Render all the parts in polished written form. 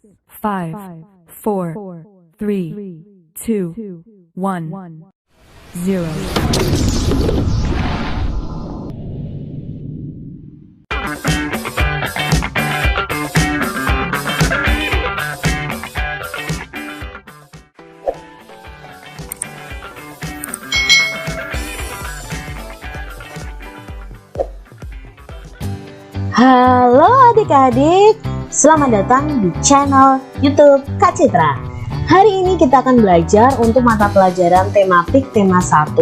5, 4, 3, 2, 1, 0. Halo adik-adik, selamat datang di channel YouTube Kak Citra. Hari ini kita akan belajar untuk mata pelajaran tematik tema 1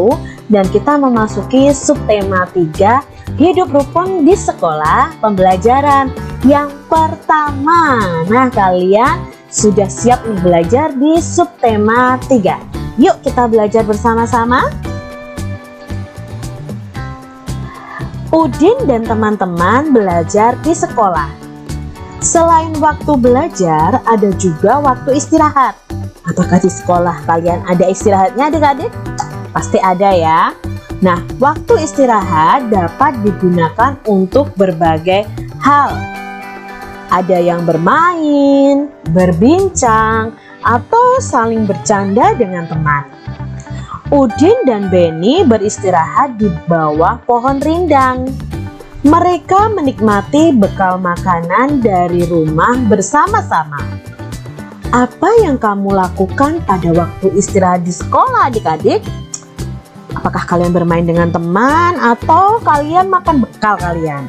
dan kita memasuki subtema 3, hidup rukun di sekolah, pembelajaran yang pertama. Nah, kalian sudah siap nih belajar di subtema 3. Yuk kita belajar bersama-sama. Udin dan teman-teman belajar di sekolah. Selain waktu belajar, ada juga waktu istirahat. Apakah di sekolah kalian ada istirahatnya adik-adik? Pasti ada ya. Nah, waktu istirahat dapat digunakan untuk berbagai hal. Ada yang bermain, berbincang, atau saling bercanda dengan teman. Udin dan Beni beristirahat di bawah pohon rindang. Mereka menikmati bekal makanan dari rumah bersama-sama. Apa yang kamu lakukan pada waktu istirahat di sekolah adik-adik? Apakah kalian bermain dengan teman atau kalian makan bekal kalian?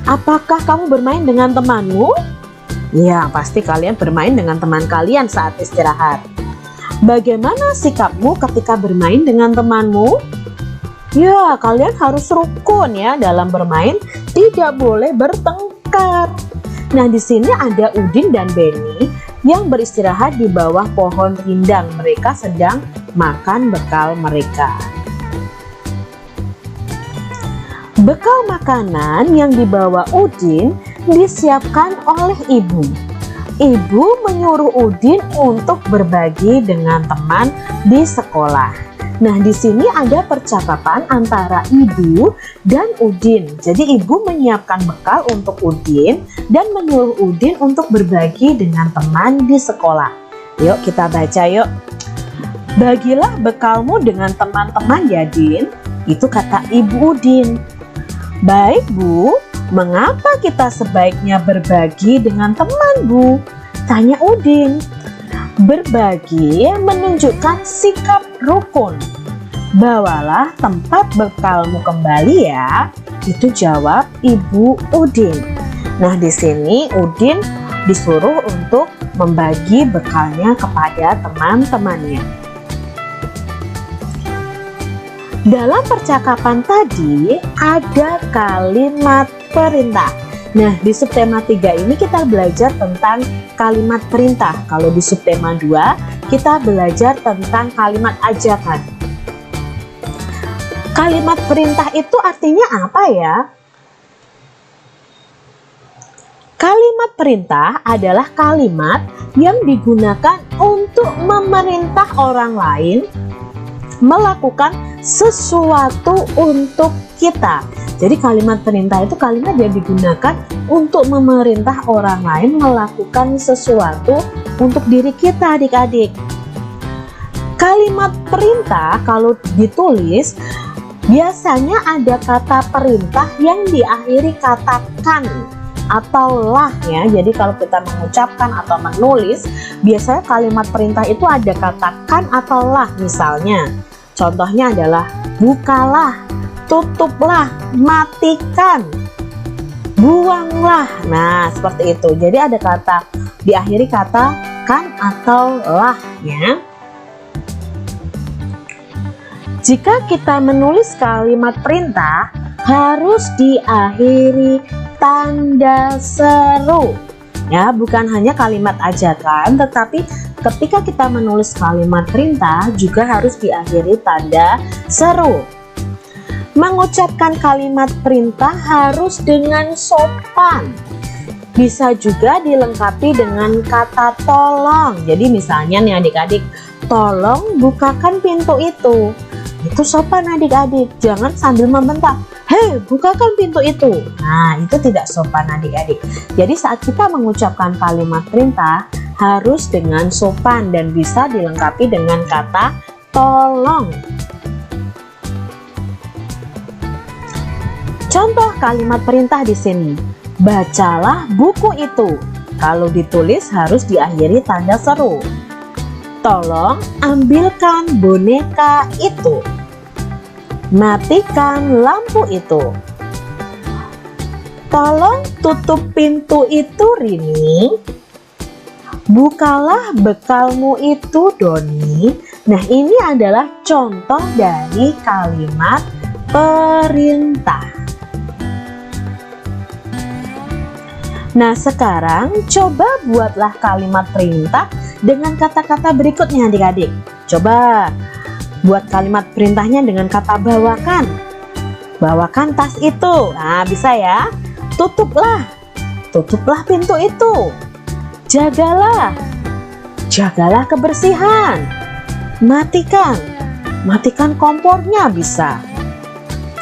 Apakah kamu bermain dengan temanmu? Ya, pasti kalian bermain dengan teman kalian saat istirahat. Bagaimana sikapmu ketika bermain dengan temanmu? Ya, kalian harus rukun ya dalam bermain, tidak boleh bertengkar. Nah, di sini ada Udin dan Beni yang beristirahat di bawah pohon rindang. Mereka sedang makan bekal mereka. Bekal makanan yang dibawa Udin disiapkan oleh ibu. Ibu menyuruh Udin untuk berbagi dengan teman di sekolah. Nah, di sini ada percakapan antara ibu dan Udin. Jadi ibu menyiapkan bekal untuk Udin dan menyuruh Udin untuk berbagi dengan teman di sekolah. Yuk kita baca yuk. Bagilah bekalmu dengan teman-teman ya, Din. Itu kata ibu Udin. Baik, Bu. Mengapa kita sebaiknya berbagi dengan teman, Bu? Tanya Udin. Berbagi menunjukkan sikap rukun. Bawalah tempat bekalmu kembali ya. Itu jawab Ibu Udin. Nah, di sini Udin disuruh untuk membagi bekalnya kepada teman-temannya. Dalam percakapan tadi ada kalimat perintah. Nah, di subtema 3 ini kita belajar tentang kalimat perintah. Kalau di subtema 2 kita belajar tentang kalimat ajakan. Kalimat perintah itu artinya apa ya? Kalimat perintah adalah kalimat yang digunakan untuk memerintah orang lain melakukan sesuatu untuk kita. Jadi kalimat perintah itu kalimat yang digunakan untuk memerintah orang lain melakukan sesuatu untuk diri kita adik-adik. Kalimat perintah kalau ditulis biasanya ada kata perintah yang diakhiri kata kan atau lah ya. Jadi kalau kita mengucapkan atau menulis, biasanya kalimat perintah itu ada kata kan atau lah. Misalnya contohnya adalah bukalah, tutuplah, matikan, buanglah. Nah, seperti itu. Jadi ada kata diakhiri kata kan atau lah ya. Jika kita menulis kalimat perintah harus diakhiri tanda seru. Ya, bukan hanya kalimat ajakan, tetapi ketika kita menulis kalimat perintah juga harus diakhiri tanda seru. Mengucapkan kalimat perintah harus dengan sopan. Bisa juga dilengkapi dengan kata tolong. Jadi misalnya nih adik-adik, tolong bukakan pintu itu. Itu sopan adik-adik, jangan sambil membentak, "Hei, bukakan pintu itu." Nah, itu tidak sopan adik-adik. Jadi saat kita mengucapkan kalimat perintah harus dengan sopan dan bisa dilengkapi dengan kata tolong. Contoh kalimat perintah di sini. Bacalah buku itu. Kalau ditulis harus diakhiri tanda seru. Tolong ambilkan boneka itu. Matikan lampu itu. Tolong tutup pintu itu, Rini. Bukalah bekalmu itu, Doni. Nah, ini adalah contoh dari kalimat perintah. Nah, sekarang coba buatlah kalimat perintah dengan kata-kata berikutnya adik-adik. Coba buat kalimat perintahnya dengan kata bawakan. Bawakan tas itu. Nah, bisa ya. Tutuplah. Tutuplah pintu itu. Jagalah. Jagalah kebersihan. Matikan. Matikan kompornya bisa.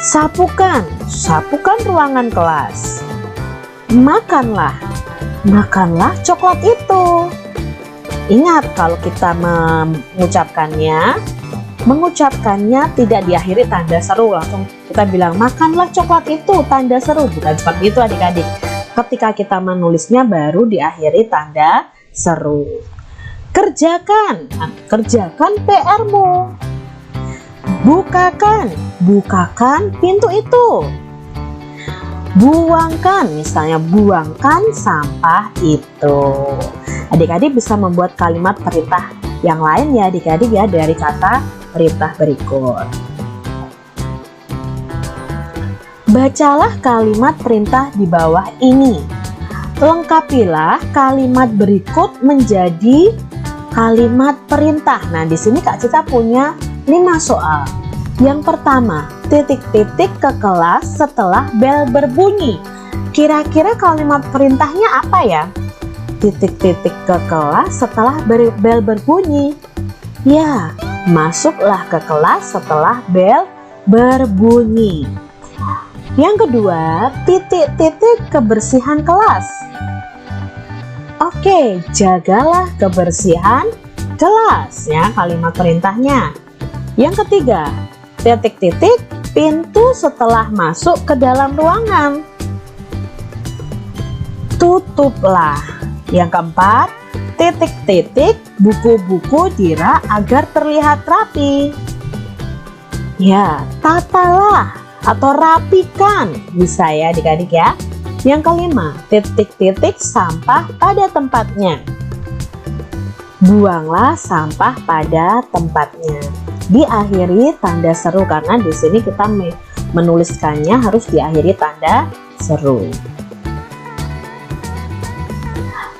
Sapukan. Sapukan ruangan kelas. Makanlah. Makanlah coklat itu. Ingat, kalau kita mengucapkannya tidak diakhiri tanda seru, langsung kita bilang makanlah coklat itu, tanda seru. Bukan seperti itu adik-adik. Ketika kita menulisnya baru diakhiri tanda seru. Kerjakan. Kerjakan PR-mu. Bukakan. Bukakan pintu itu. Buangkan, misalnya buangkan sampah itu. Adik-adik bisa membuat kalimat perintah yang lain ya adik-adik ya dari kata perintah berikut. Bacalah kalimat perintah di bawah ini. Lengkapilah kalimat berikut menjadi kalimat perintah. Nah, di sini Kak Cita punya 5 soal. Yang pertama, titik-titik ke kelas setelah bel berbunyi. Kira-kira kalimat perintahnya apa ya? Titik-titik ke kelas setelah bel berbunyi. Ya, masuklah ke kelas setelah bel berbunyi. Yang kedua, titik-titik kebersihan kelas. Oke, jagalah kebersihan kelas ya kalimat perintahnya. Yang ketiga, titik-titik pintu setelah masuk ke dalam ruangan. Tutuplah. Yang keempat, titik-titik buku-buku di rak agar terlihat rapi. Ya, tatalah atau rapikan bisa ya adik-adik ya. Yang kelima, titik-titik sampah pada tempatnya. Buanglah sampah pada tempatnya. Diakhiri tanda seru karena di sini kita menuliskannya harus diakhiri tanda seru.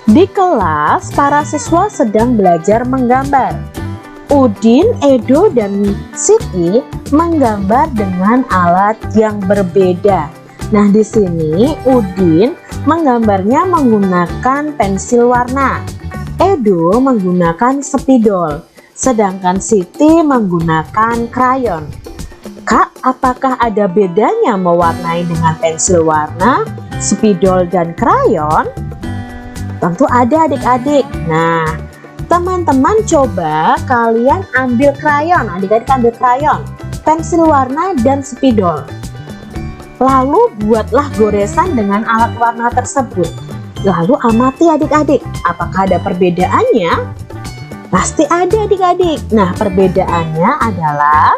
Di kelas, para siswa sedang belajar menggambar. Udin, Edo, dan Siti menggambar dengan alat yang berbeda. Nah, di sini Udin menggambarnya menggunakan pensil warna. Edo menggunakan spidol, sedangkan Siti menggunakan krayon. Kak, apakah ada bedanya mewarnai dengan pensil warna, spidol, dan krayon? Tentu ada adik-adik. Nah, teman-teman coba kalian ambil krayon, adik-adik ambil krayon, pensil warna, dan spidol. Lalu buatlah goresan dengan alat warna tersebut. Lalu amati adik-adik, apakah ada perbedaannya? Pasti ada adik-adik. Nah, perbedaannya adalah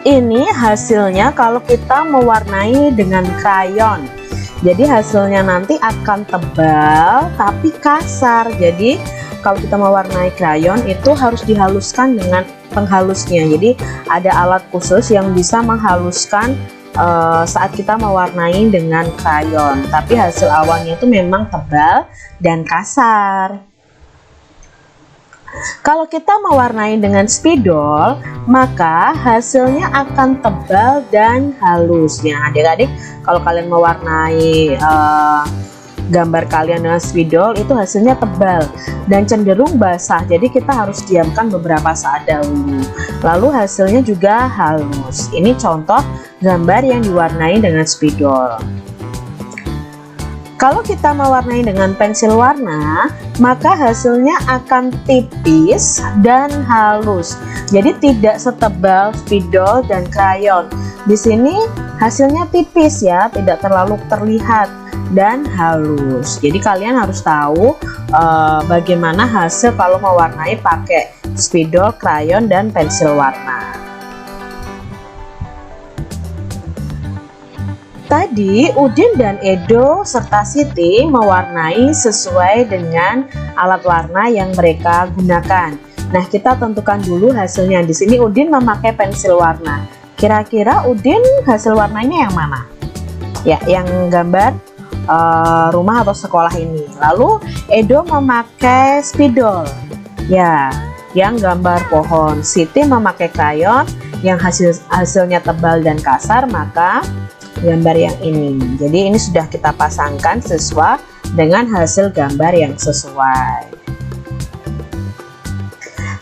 ini hasilnya kalau kita mewarnai dengan krayon. Jadi hasilnya nanti akan tebal tapi kasar. Jadi kalau kita mewarnai krayon itu harus dihaluskan dengan penghalusnya. Jadi ada alat khusus yang bisa menghaluskan saat kita mewarnai dengan krayon. Tapi hasil awalnya itu memang tebal dan kasar. Kalau kita mewarnai dengan spidol, maka hasilnya akan tebal dan halus. Ya, adik-adik, kalau kalian mewarnai gambar kalian dengan spidol itu hasilnya tebal dan cenderung basah, jadi kita harus diamkan beberapa saat dahulu. Lalu hasilnya juga halus. Ini contoh gambar yang diwarnai dengan spidol. Kalau kita mewarnai dengan pensil warna, maka hasilnya akan tipis dan halus. Jadi tidak setebal spidol dan krayon. Di sini hasilnya tipis ya, tidak terlalu terlihat dan halus. Jadi kalian harus tahu bagaimana hasil kalau mewarnai pakai spidol, krayon, dan pensil warna. Tadi Udin dan Edo serta Siti mewarnai sesuai dengan alat warna yang mereka gunakan. Nah, kita tentukan dulu hasilnya. Di sini Udin memakai pensil warna. Kira-kira Udin hasil warnanya yang mana? Ya, yang gambar rumah atau sekolah ini. Lalu Edo memakai spidol. Ya, yang gambar pohon. Siti memakai krayon yang hasilnya tebal dan kasar, maka gambar yang ini. Jadi ini sudah kita pasangkan sesuai dengan hasil gambar yang sesuai.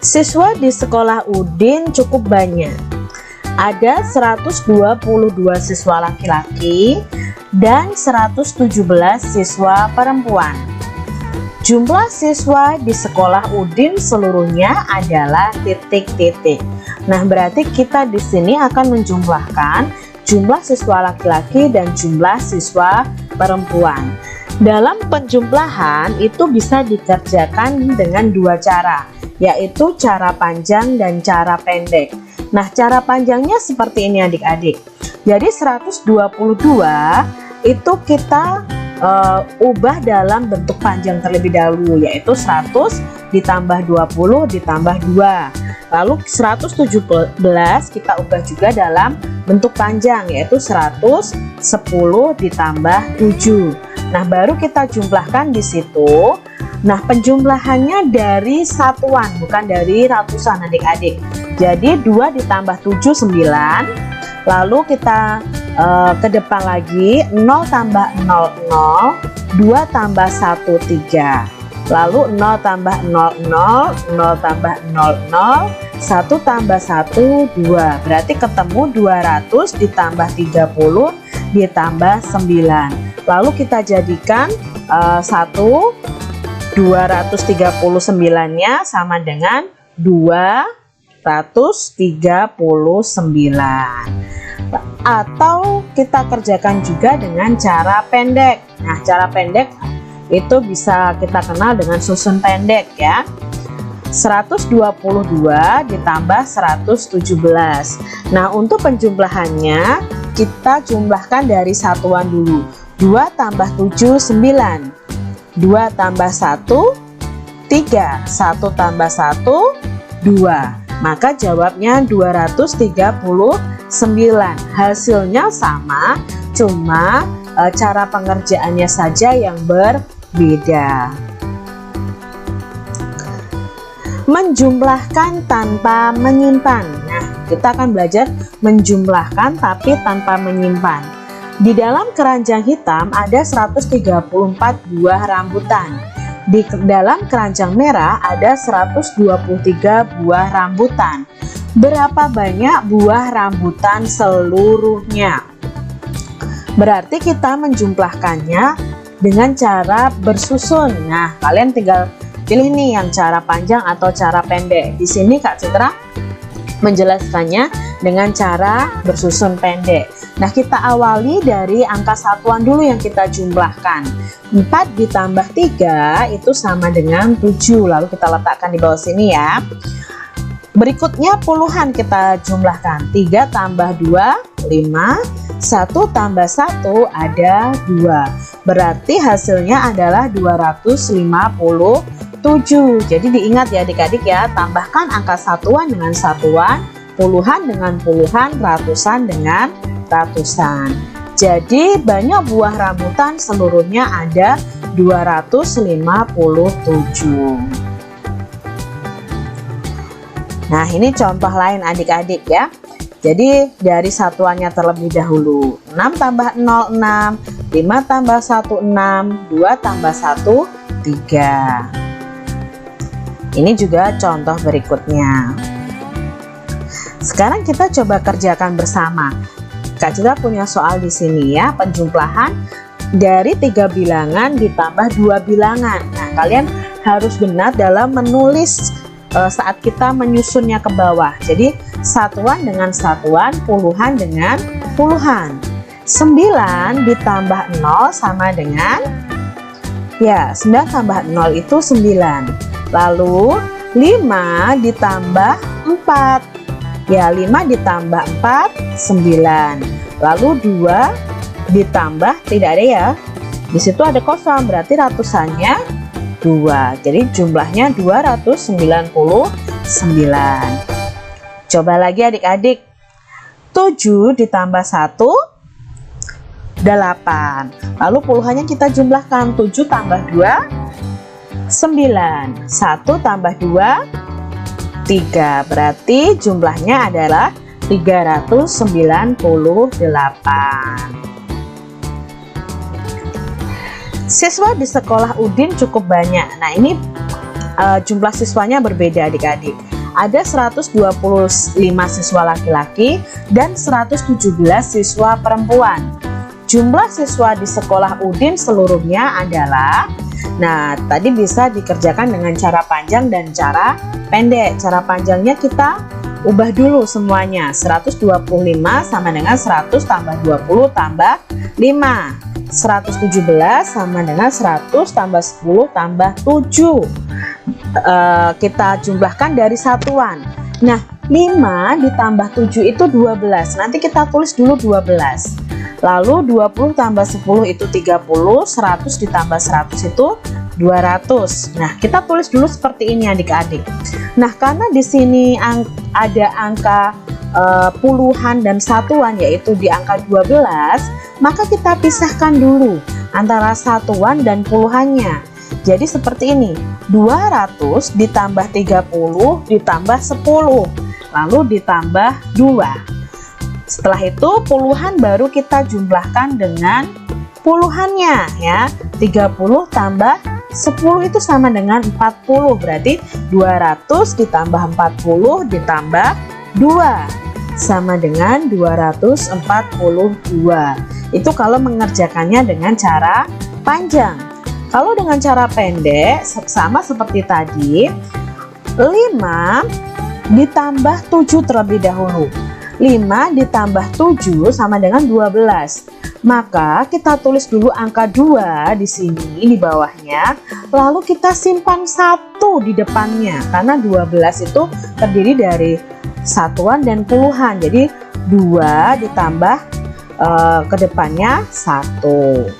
Siswa di sekolah Udin cukup banyak. Ada 122 siswa laki-laki dan 117 siswa perempuan. Jumlah siswa di sekolah Udin seluruhnya adalah titik-titik. Nah, berarti kita di sini akan menjumlahkan jumlah siswa laki-laki dan jumlah siswa perempuan. Dalam penjumlahan itu bisa dikerjakan dengan dua cara, yaitu cara panjang dan cara pendek. Nah, cara panjangnya seperti ini adik-adik. Jadi 122 itu kita ubah dalam bentuk panjang terlebih dahulu, yaitu 100 ditambah 20 ditambah 2. Lalu 117 kita ubah juga dalam bentuk panjang, yaitu 110 ditambah 7. Nah, baru kita jumlahkan di situ. Nah, penjumlahannya dari satuan, bukan dari ratusan adik-adik. Jadi 2 ditambah 7 9. Lalu kita ke depan lagi, 0 tambah 0 0, 2 tambah 1 3. Lalu 0 tambah 0 0, 0 tambah 0 0, 1 tambah 1 2. Berarti ketemu 200 ditambah 30 ditambah 9. Lalu kita jadikan 239 nya sama dengan 239. Atau kita kerjakan juga dengan cara pendek. Nah, cara pendek itu bisa kita kenal dengan susun pendek ya. 122 ditambah 117. Nah, untuk penjumlahannya kita jumlahkan dari satuan dulu. 2 tambah 7 9. 2 tambah 1 3. 1 tambah 1 2. Maka jawabnya 239. Hasilnya sama, cuma cara pengerjaannya saja yang berbeda. Menjumlahkan tanpa menyimpan. Nah, kita akan belajar menjumlahkan tapi tanpa menyimpan. Di dalam keranjang hitam ada 134 buah rambutan. Di dalam keranjang merah ada 123 buah rambutan. Berapa banyak buah rambutan seluruhnya? Berarti kita menjumlahkannya dengan cara bersusun. Nah, kalian tinggal pilih nih yang cara panjang atau cara pendek. Di sini Kak Citra menjelaskannya dengan cara bersusun pendek. Nah, kita awali dari angka satuan dulu yang kita jumlahkan. 4 ditambah 3 itu sama dengan 7. Lalu kita letakkan di bawah sini ya. Berikutnya puluhan kita jumlahkan. 3 tambah 2 5. 1 tambah 1 ada 2. Berarti hasilnya adalah 257. Jadi diingat ya adik-adik ya, tambahkan angka satuan dengan satuan, puluhan dengan puluhan, ratusan dengan ratusan. Jadi banyak buah rambutan seluruhnya ada 257. Nah, ini contoh lain adik-adik ya. Jadi dari satuannya terlebih dahulu. 6 tambah 0, 6. 5 tambah 1, 6. 2 tambah 1, 3. Ini juga contoh berikutnya. Sekarang kita coba kerjakan bersama. Kak Citra punya soal di sini ya, penjumlahan dari 3 bilangan ditambah 2 bilangan. Nah, kalian harus benar dalam menulis saat kita menyusunnya ke bawah. Jadi satuan dengan satuan, puluhan dengan puluhan. 9 ditambah 0 sama dengan, ya 9 tambah 0 itu 9. Lalu 5 ditambah 4, ya 5 ditambah 4, 9. Lalu 2 ditambah, tidak ada ya, di situ ada kosong, berarti ratusannya 2. Jadi jumlahnya 299. Coba lagi adik-adik. 7 ditambah 1, 8. Lalu puluhannya kita jumlahkan. 7 tambah 2, 9. 1 tambah 2, 3. Berarti jumlahnya adalah 398. Siswa di sekolah Udin cukup banyak. Nah, ini jumlah siswanya berbeda adik-adik. Ada 125 siswa laki-laki dan 117 siswa perempuan. Jumlah siswa di sekolah Udin seluruhnya adalah, nah tadi bisa dikerjakan dengan cara panjang dan cara pendek. Cara panjangnya kita ubah dulu semuanya. 125 sama dengan 100 tambah 20 tambah 5. 117 sama dengan 100 tambah 10 tambah 7. Kita jumlahkan dari satuan. Nah, 5 ditambah 7 itu 12. Nanti kita tulis dulu 12. Lalu 20 tambah 10 itu 30. 100 ditambah 100 itu 200. Nah, kita tulis dulu seperti ini adik-adik. Nah, karena di sini ada angka puluhan dan satuan, yaitu di angka 12, maka kita pisahkan dulu antara satuan dan puluhannya. Jadi seperti ini, 200 ditambah 30 ditambah 10, lalu ditambah 2. Setelah itu puluhan baru kita jumlahkan dengan puluhannya ya. 30 tambah 10 itu sama dengan 40, berarti 200 ditambah 40 ditambah 2 sama dengan 242. Itu kalau mengerjakannya dengan cara panjang. Kalau dengan cara pendek, sama seperti tadi, 5 ditambah 7 terlebih dahulu. 5 ditambah 7 sama dengan 12. Maka kita tulis dulu angka 2 di sini di bawahnya, lalu kita simpan 1 di depannya, karena 12 itu terdiri dari satuan dan puluhan. Jadi 2 ditambah ke depannya 1.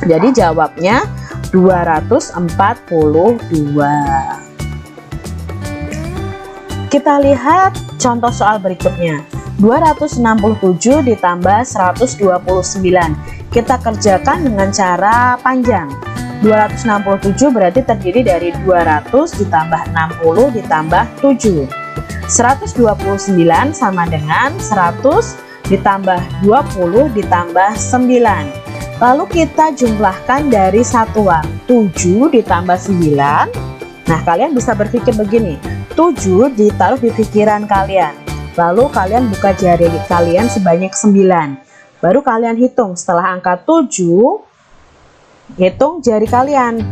Jadi jawabnya 242. Kita lihat contoh soal berikutnya. 267 ditambah 129. Kita kerjakan dengan cara panjang. 267 berarti terdiri dari 200 ditambah 60 ditambah 7. 129 sama dengan 100 ditambah 20 ditambah 9. Lalu kita jumlahkan dari satuan. 7 ditambah 9. Nah, kalian bisa berpikir begini. 7 ditaruh di pikiran kalian. Lalu kalian buka jari kalian sebanyak 9. Baru kalian hitung setelah angka 7, hitung jari kalian.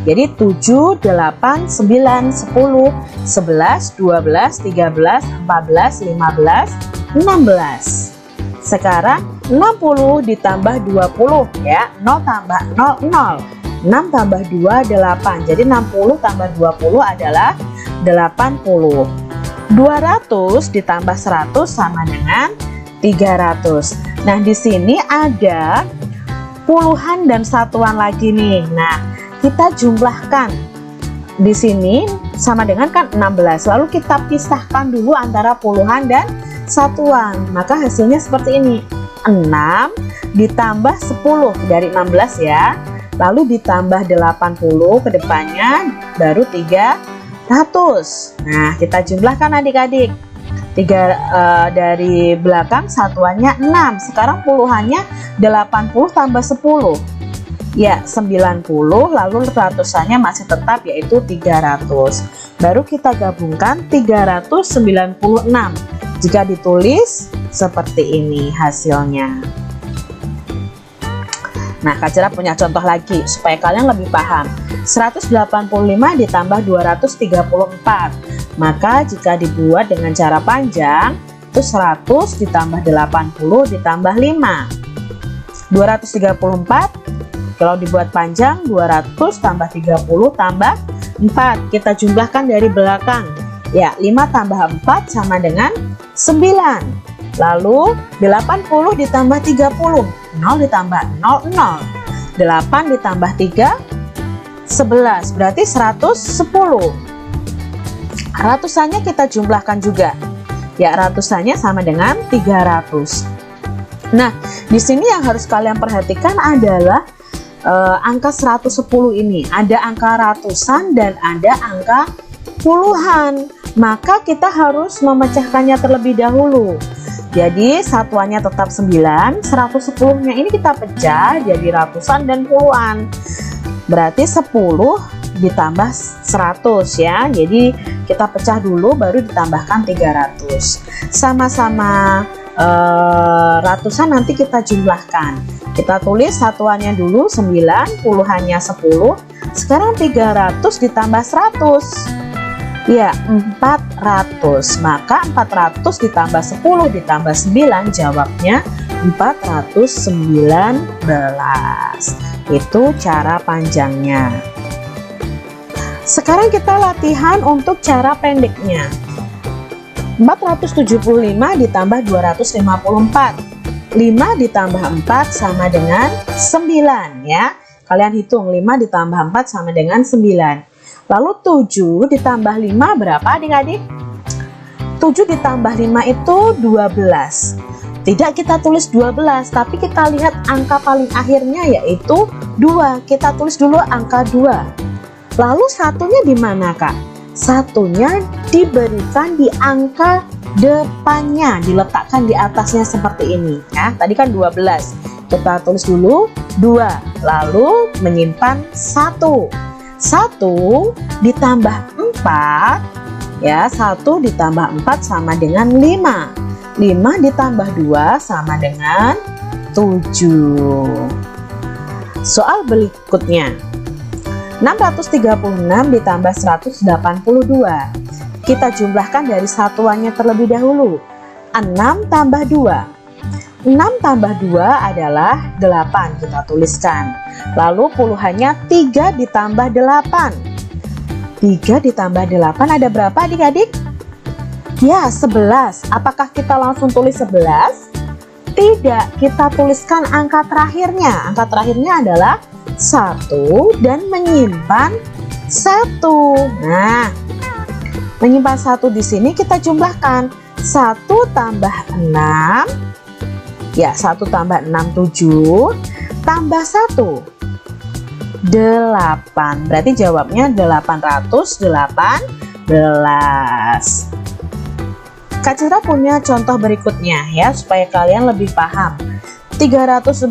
Jadi 7, 8, 9, 10, 11, 12, 13, 14, 15, 16. Sekarang 60 ditambah 20 ya. 0 tambah 0, 0. 6 tambah 2, 8. Jadi 60 tambah 20 adalah 80. 200 ditambah 100 sama dengan 300. Nah, di sini ada puluhan dan satuan lagi nih. Nah, kita jumlahkan. Di sini sama dengan kan 16. Lalu kita pisahkan dulu antara puluhan dan satuan. Maka hasilnya seperti ini. 6 ditambah 10 dari 16 ya. Lalu ditambah 80 ke depannya baru 300. Nah, kita jumlahkan adik-adik. Dari belakang satuannya 6. Sekarang puluhannya 80 tambah 10. Ya, 90, lalu ratusannya masih tetap yaitu 300. Baru kita gabungkan 396. Jika ditulis seperti ini hasilnya. Nah, Kak Cira punya contoh lagi supaya kalian lebih paham. 185 ditambah 234. Maka jika dibuat dengan cara panjang, itu 100 ditambah 80 ditambah 5. 234, kalau dibuat panjang 200 tambah 30 tambah 4. Kita jumlahkan dari belakang. Ya, 5 tambah 4 sama dengan 9. Lalu 80 ditambah 30, 0 ditambah 0, 0. 8 ditambah 3, 11, berarti 110. Ratusannya kita jumlahkan juga. Ya, ratusannya sama dengan 300. Nah, di sini yang harus kalian perhatikan adalah angka 110 ini. Ada angka ratusan dan ada angka puluhan. Maka kita harus memecahkannya terlebih dahulu. Jadi satuannya tetap 9, 110-nya ini kita pecah jadi ratusan dan puluhan. Berarti 10 ditambah 100 ya. Jadi kita pecah dulu baru ditambahkan 300. Sama-sama ratusan nanti kita jumlahkan. Kita tulis satuannya dulu 9, puluhannya 10. Sekarang 300 ditambah 100. Ya, 400. Maka 400 ditambah 10 ditambah 9, jawabnya 419. Itu cara panjangnya. Sekarang kita latihan untuk cara pendeknya. 475 ditambah 254. 5 ditambah 4 sama dengan 9 ya. Kalian hitung 5 ditambah 4 sama dengan 9. Lalu 7 ditambah 5 berapa adik-adik? 7 ditambah 5 itu 12. Tidak kita tulis 12, tapi kita lihat angka paling akhirnya yaitu 2. Kita tulis dulu angka 2. Lalu satunya di mana, Kak? Satunya diberikan di angka depannya, diletakkan di atasnya seperti ini. Ya, tadi kan 12. Kita tulis dulu 2, lalu menyimpan 1. 1 ditambah 4 ya, 1 ditambah 4 sama dengan 5. 5 ditambah 2 sama dengan 7. Soal berikutnya, 636 ditambah 182. Kita jumlahkan dari satuannya terlebih dahulu. 6 tambah 2. 6 tambah 2 adalah 8, kita tuliskan. Lalu puluhannya 3 ditambah 8. 3 ditambah 8 ada berapa adik-adik? Ya, 11. Apakah kita langsung tulis 11? Tidak, kita tuliskan angka terakhirnya. Angka terakhirnya adalah 1 dan menyimpan 1. Nah, menyimpan 1 di sini kita jumlahkan. 1 tambah 6. Ya, 1 tambah 6, 7. Tambah 1, 8. Berarti jawabnya 818. Kak Citra punya contoh berikutnya ya, supaya kalian lebih paham. 349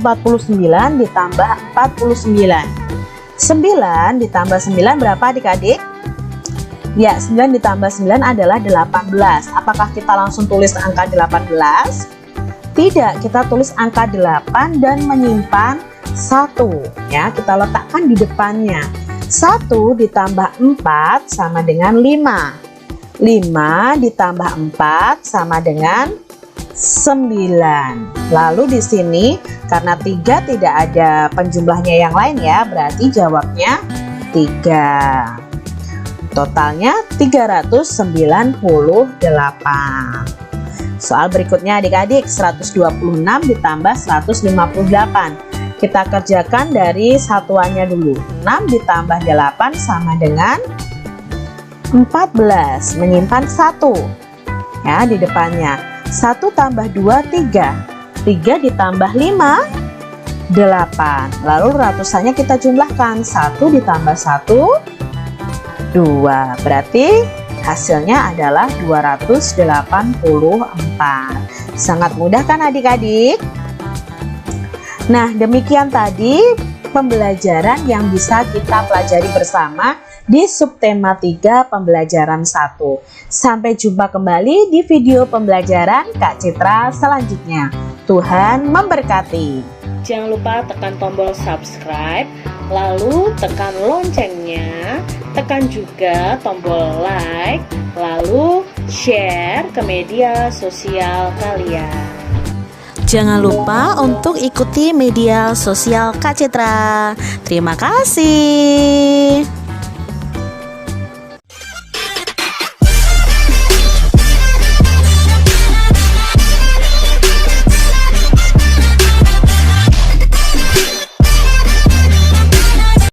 ditambah 49. 9 ditambah 9 berapa adik-adik? Ya, 9 ditambah 9 adalah 18. Apakah kita langsung tulis angka 18? Tidak, kita tulis angka 8 dan menyimpan 1 ya, kita letakkan di depannya. 1 ditambah 4 sama dengan 5. 5 ditambah 4 sama dengan 9. Lalu di sini karena 3 tidak ada penjumlahnya yang lain ya, berarti jawabnya 3. Totalnya 398. Soal berikutnya adik-adik, 126 ditambah 158. Kita kerjakan dari satuannya dulu. 6 ditambah 8 sama dengan 14. Menyimpan 1 ya di depannya. 1 tambah 2, 3. 3 ditambah 5, 8. Lalu ratusannya kita jumlahkan. 1 ditambah 1, 2. Berarti Hasilnya adalah 284. Sangat mudah kan adik-adik? Nah, demikian tadi pembelajaran yang bisa kita pelajari bersama di subtema 3 pembelajaran 1. Sampai jumpa kembali di video pembelajaran Kak Citra selanjutnya. Tuhan memberkati. Jangan lupa tekan tombol subscribe, lalu tekan loncengnya, tekan juga tombol like, lalu share ke media sosial kalian. Jangan lupa untuk ikuti media sosial Kak Citra. Terima kasih.